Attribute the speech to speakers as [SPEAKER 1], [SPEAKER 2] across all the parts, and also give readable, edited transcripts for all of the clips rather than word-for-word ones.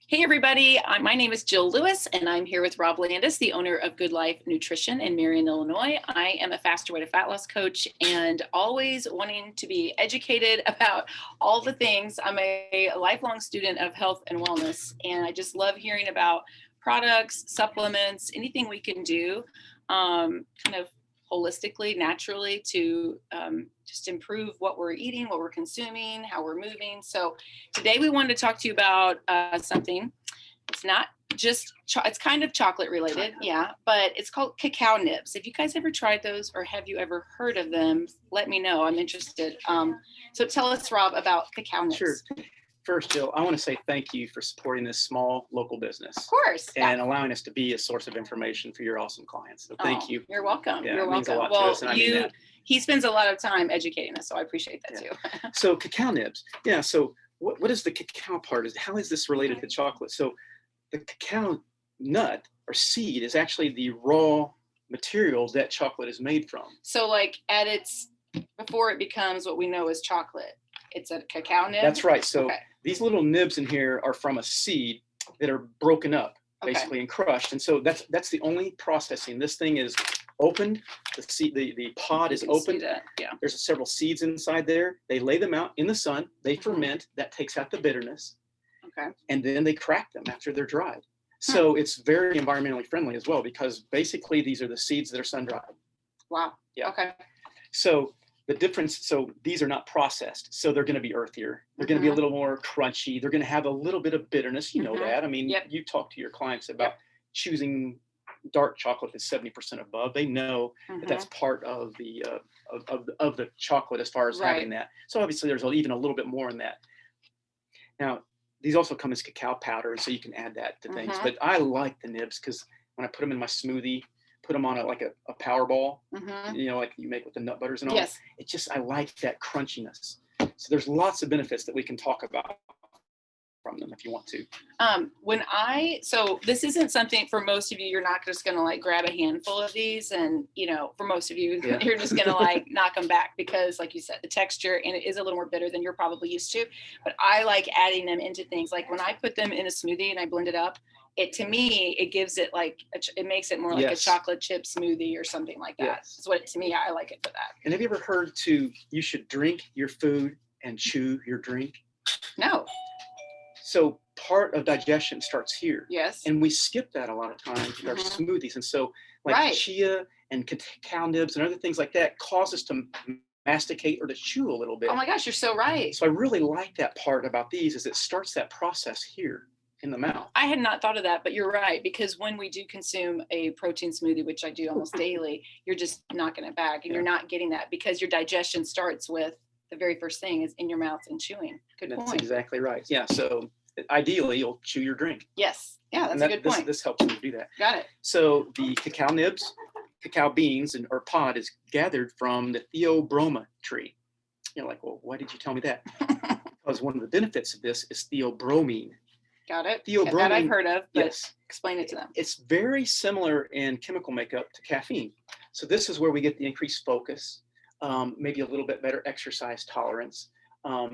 [SPEAKER 1] Hey everybody, my name is Jill Lewis and I'm here with Rob Landis, the owner of Good Life Nutrition in Marion, Illinois. I am a faster way to fat loss coach and always wanting to be educated about all the things. I'm a lifelong student of health and wellness, and I just love hearing about products, supplements, anything we can do kind of holistically, naturally to just improve what we're eating, what we're consuming, how we're moving. So today we wanted to talk to you about something. It's not just, it's kind of chocolate related, yeah, but it's called cacao nibs. Have you guys ever tried those, or have you ever heard of them? Let me know, I'm interested. So tell us, Rob, about cacao nibs.
[SPEAKER 2] Sure. First, Jill, I want to say thank you for supporting this small local business.
[SPEAKER 1] Of course.
[SPEAKER 2] And allowing us to be a source of information for your awesome clients. So thank you.
[SPEAKER 1] You're welcome.
[SPEAKER 2] Yeah,
[SPEAKER 1] you're
[SPEAKER 2] it means
[SPEAKER 1] welcome.
[SPEAKER 2] a lot to us, and I mean that.
[SPEAKER 1] He spends a lot of time educating us, so I appreciate that too.
[SPEAKER 2] So cacao nibs. Yeah. So what is the cacao part? How is this related to chocolate? So the cacao nut or seed is actually the raw material that chocolate is made from.
[SPEAKER 1] So like before it becomes what we know as chocolate, it's a cacao nib?
[SPEAKER 2] That's right. So these little nibs in here are from a seed that are broken up basically and crushed. And so that's the only processing. This thing is opened, the pod is opened.
[SPEAKER 1] Yeah.
[SPEAKER 2] There's several seeds inside there. They lay them out in the sun, they ferment, that takes out the bitterness.
[SPEAKER 1] Okay.
[SPEAKER 2] And then they crack them after they're dried. So it's very environmentally friendly as well, because basically these are the seeds that are sun dried.
[SPEAKER 1] Wow.
[SPEAKER 2] Yeah.
[SPEAKER 1] Okay.
[SPEAKER 2] So the difference, so these are not processed, so they're going to be earthier. They're going to be a little more crunchy. They're going to have a little bit of bitterness. You know that. I mean, you talk to your clients about choosing dark chocolate that's 70% above. They know that that's part of the of the chocolate as far as having that. So obviously there's even a little bit more in that. Now, these also come as cacao powder, so you can add that to things. But I like the nibs because when I put them in my smoothie, put them on a power ball, you know, like you make with the nut butters and all.
[SPEAKER 1] Yes.
[SPEAKER 2] It just, I like that crunchiness. So there's lots of benefits that we can talk about from them if you want to.
[SPEAKER 1] So this isn't something for most of you, you're not just going to like grab a handful of these and, you know, for most of you, you're just going to like knock them back because like you said, the texture, and it is a little more bitter than you're probably used to, but I like adding them into things. Like when I put them in a smoothie and I blend it up, to me, it gives it like, it makes it more like a chocolate chip smoothie or something like that. That's what, to me, I like it for that.
[SPEAKER 2] And have you ever heard you should drink your food and chew your drink?
[SPEAKER 1] No.
[SPEAKER 2] So part of digestion starts here.
[SPEAKER 1] Yes.
[SPEAKER 2] And we skip that a lot of times with our smoothies. And so like chia and cacao nibs and other things like that cause us to masticate or to chew a little bit.
[SPEAKER 1] Oh my gosh, you're so right.
[SPEAKER 2] So I really like that part about these is it starts that process here in the mouth.
[SPEAKER 1] I had not thought of that, but you're right, because when we do consume a protein smoothie, which I do almost daily, you're just knocking it back and you're not getting that because your digestion starts with the very first thing is in your mouth and chewing. Good point.
[SPEAKER 2] That's exactly right. Yeah. So ideally you'll chew your drink.
[SPEAKER 1] Yes. Yeah, that's a good point.
[SPEAKER 2] This helps you do that.
[SPEAKER 1] Got it.
[SPEAKER 2] So the cacao nibs, cacao beans or pod is gathered from the theobroma tree. You're like, well, why did you tell me that? Because one of the benefits of this is theobromine.
[SPEAKER 1] Got it.
[SPEAKER 2] Theobromine,
[SPEAKER 1] that I've heard of, but explain it to them.
[SPEAKER 2] It's very similar in chemical makeup to caffeine. So this is where we get the increased focus, maybe a little bit better exercise tolerance,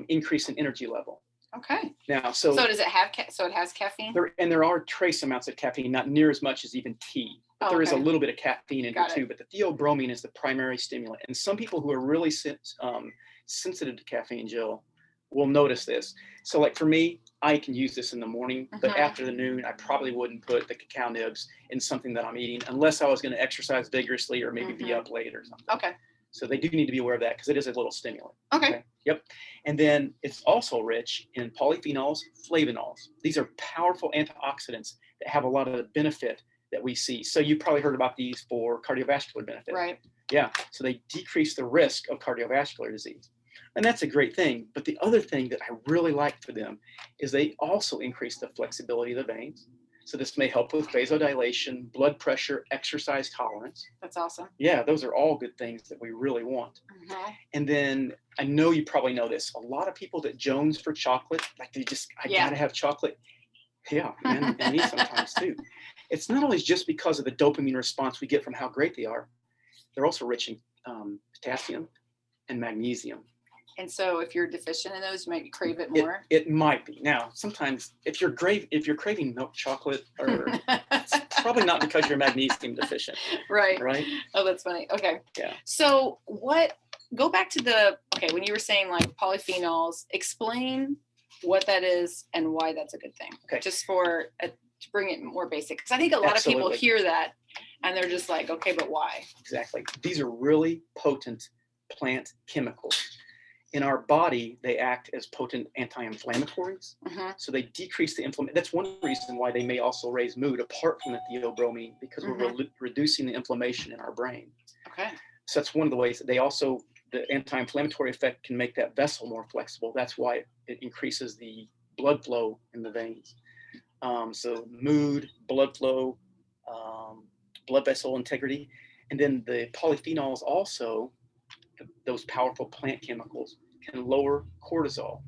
[SPEAKER 2] increase in energy level.
[SPEAKER 1] Okay.
[SPEAKER 2] Now, so
[SPEAKER 1] does it have? So it has caffeine.
[SPEAKER 2] There are trace amounts of caffeine, not near as much as even tea. But there is a little bit of caffeine in it too. But the theobromine is the primary stimulant, and some people who are really sensitive to caffeine, Jill, will notice this. So like for me, I can use this in the morning, but after the noon, I probably wouldn't put the cacao nibs in something that I'm eating unless I was going to exercise vigorously or maybe be up late or something.
[SPEAKER 1] Okay.
[SPEAKER 2] So they do need to be aware of that because it is a little stimulant.
[SPEAKER 1] Okay.
[SPEAKER 2] Yep. And then it's also rich in polyphenols, flavonols. These are powerful antioxidants that have a lot of the benefit that we see. So you've probably heard about these for cardiovascular benefit.
[SPEAKER 1] Right.
[SPEAKER 2] Yeah. So they decrease the risk of cardiovascular disease. And that's a great thing. But the other thing that I really like for them is they also increase the flexibility of the veins. So this may help with vasodilation, blood pressure, exercise tolerance.
[SPEAKER 1] That's awesome.
[SPEAKER 2] Yeah, those are all good things that we really want. And then I know you probably know this. A lot of people that jones for chocolate, like I gotta have chocolate. Yeah, and me sometimes too. It's not always just because of the dopamine response we get from how great they are. They're also rich in potassium and magnesium.
[SPEAKER 1] And so if you're deficient in those, you might crave it more.
[SPEAKER 2] It might be. Now, sometimes if you're craving milk chocolate, or it's probably not because you're magnesium deficient.
[SPEAKER 1] Right.
[SPEAKER 2] Right.
[SPEAKER 1] Oh, that's funny. Okay.
[SPEAKER 2] Yeah.
[SPEAKER 1] So go back to when you were saying like polyphenols, explain what that is and why that's a good thing.
[SPEAKER 2] Okay.
[SPEAKER 1] Just to bring it more basic. Because I think a lot of people hear that and they're just like, okay, but why?
[SPEAKER 2] Exactly. These are really potent plant chemicals. In our body, they act as potent anti-inflammatories. So they decrease the inflammation. That's one reason why they may also raise mood, apart from the theobromine, because we're reducing the inflammation in our brain.
[SPEAKER 1] Okay.
[SPEAKER 2] So that's one of the ways. The anti-inflammatory effect can make that vessel more flexible. That's why it increases the blood flow in the veins. So mood, blood flow, blood vessel integrity. And then the polyphenols also, those powerful plant chemicals, can lower cortisol.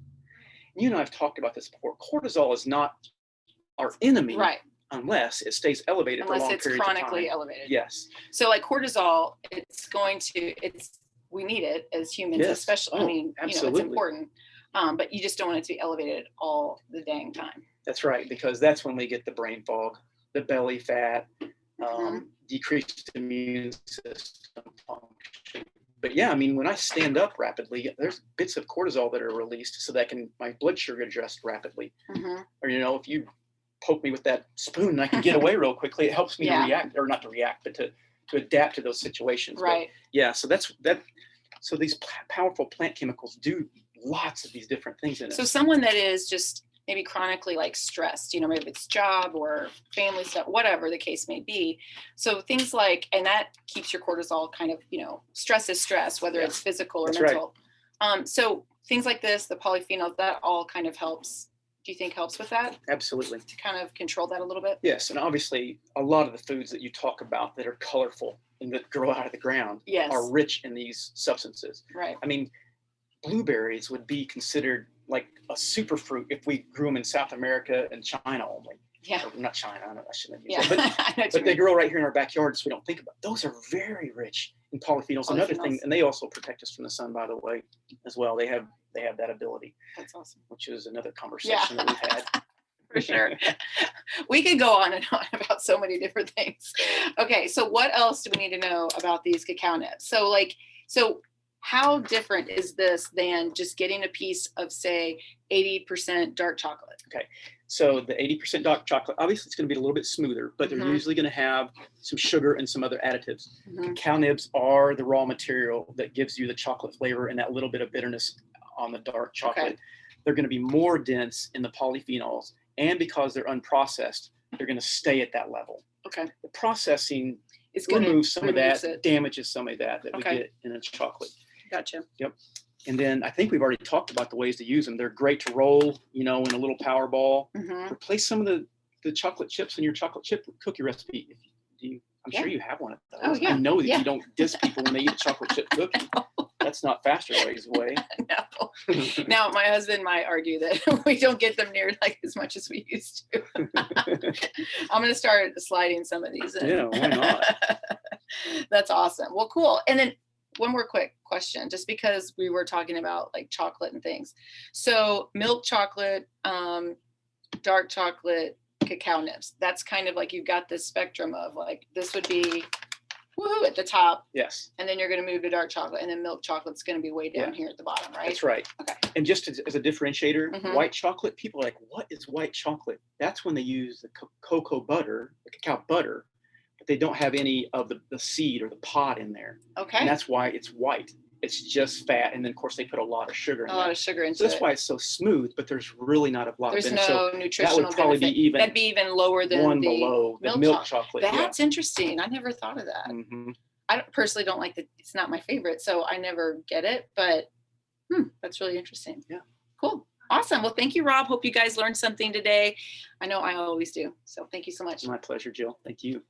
[SPEAKER 2] You and I have talked about this before. Cortisol is not our enemy,
[SPEAKER 1] right,
[SPEAKER 2] unless it stays elevated for long periods of time.
[SPEAKER 1] Unless it's chronically elevated.
[SPEAKER 2] Yes.
[SPEAKER 1] So like cortisol, we need it as humans,
[SPEAKER 2] yes.
[SPEAKER 1] especially,
[SPEAKER 2] absolutely.
[SPEAKER 1] it's important. But you just don't want it to be elevated all the dang time.
[SPEAKER 2] That's right, because that's when we get the brain fog, the belly fat, decreased immune system function. But yeah, I mean, when I stand up rapidly, there's bits of cortisol that are released so that my blood sugar adjust rapidly. Or, if you poke me with that spoon and I can get away real quickly, it helps me to react, or not to react, but to adapt to those situations.
[SPEAKER 1] Right.
[SPEAKER 2] But yeah, so so these powerful plant chemicals do lots of these different things in it.
[SPEAKER 1] So someone that is just maybe chronically like stressed, maybe it's job or family stuff, whatever the case may be. So things like, and that keeps your cortisol kind of, stress is stress, whether it's physical or mental. Right. So things like this, the polyphenols, that all kind of helps. Do you think helps with that?
[SPEAKER 2] Absolutely.
[SPEAKER 1] To kind of control that a little bit?
[SPEAKER 2] Yes. And obviously a lot of the foods that you talk about that are colorful and that grow out of the ground are rich in these substances.
[SPEAKER 1] Right.
[SPEAKER 2] I mean, blueberries would be considered like a superfruit if we grew them in South America and China only.
[SPEAKER 1] Yeah.
[SPEAKER 2] Or not China, I shouldn't have used that. But they grow right here in our backyard, so we don't think about it. Those are very rich in polyphenols. Another thing, and they also protect us from the sun, by the way, as well. They have that ability.
[SPEAKER 1] That's awesome.
[SPEAKER 2] Which is another conversation that we've had.
[SPEAKER 1] For sure. We could go on and on about so many different things. Okay, so what else do we need to know about these cacao nibs? So how different is this than just getting a piece of, say, 80% dark chocolate?
[SPEAKER 2] Okay, so the 80% dark chocolate, obviously it's going to be a little bit smoother, but they're usually going to have some sugar and some other additives. Cacao nibs are the raw material that gives you the chocolate flavor and that little bit of bitterness on the dark chocolate. Okay. They're going to be more dense in the polyphenols, and because they're unprocessed, they're going to stay at that level.
[SPEAKER 1] Okay.
[SPEAKER 2] The processing removes some of that, damages some of that we get in a chocolate.
[SPEAKER 1] Gotcha.
[SPEAKER 2] Yep. And then I think we've already talked about the ways to use them. They're great to roll, in a little power ball. Replace some of the chocolate chips in your chocolate chip cookie recipe. I'm sure you have one of those.
[SPEAKER 1] Oh, yeah.
[SPEAKER 2] I know that you don't diss people when they eat a chocolate chip cookie. That's not Faster Ways away.
[SPEAKER 1] No. Now, my husband might argue that we don't get them near like as much as we used to. I'm going to start sliding some of these in.
[SPEAKER 2] Yeah, why not?
[SPEAKER 1] That's awesome. Well, cool. And then one more quick question, just because we were talking about like chocolate and things. So milk chocolate, dark chocolate, cacao nibs. That's kind of like you've got this spectrum of like, this would be woohoo at the top.
[SPEAKER 2] Yes.
[SPEAKER 1] And then you're going to move to dark chocolate, and then milk chocolate's going to be way down here at the bottom, right?
[SPEAKER 2] That's right.
[SPEAKER 1] Okay.
[SPEAKER 2] And just as a differentiator, white chocolate, people are like, what is white chocolate? That's when they use the cocoa butter, the cacao butter, but they don't have any of the seed or the pod in there.
[SPEAKER 1] Okay.
[SPEAKER 2] And that's why it's white. It's just fat, and then of course they put a lot of sugar in there.
[SPEAKER 1] A lot of sugar into it.
[SPEAKER 2] So that's why it's so smooth, but there's really not a lot of benefit.
[SPEAKER 1] There's no nutritional
[SPEAKER 2] that would probably
[SPEAKER 1] benefit.
[SPEAKER 2] That'd
[SPEAKER 1] be even lower than
[SPEAKER 2] one below the milk chocolate.
[SPEAKER 1] That's interesting. I never thought of that. I personally don't like it's not my favorite, so I never get it, but that's really interesting.
[SPEAKER 2] Yeah.
[SPEAKER 1] Cool. Awesome. Well, thank you, Rob. Hope you guys learned something today. I know I always do. So thank you so much.
[SPEAKER 2] My pleasure, Jill. Thank you.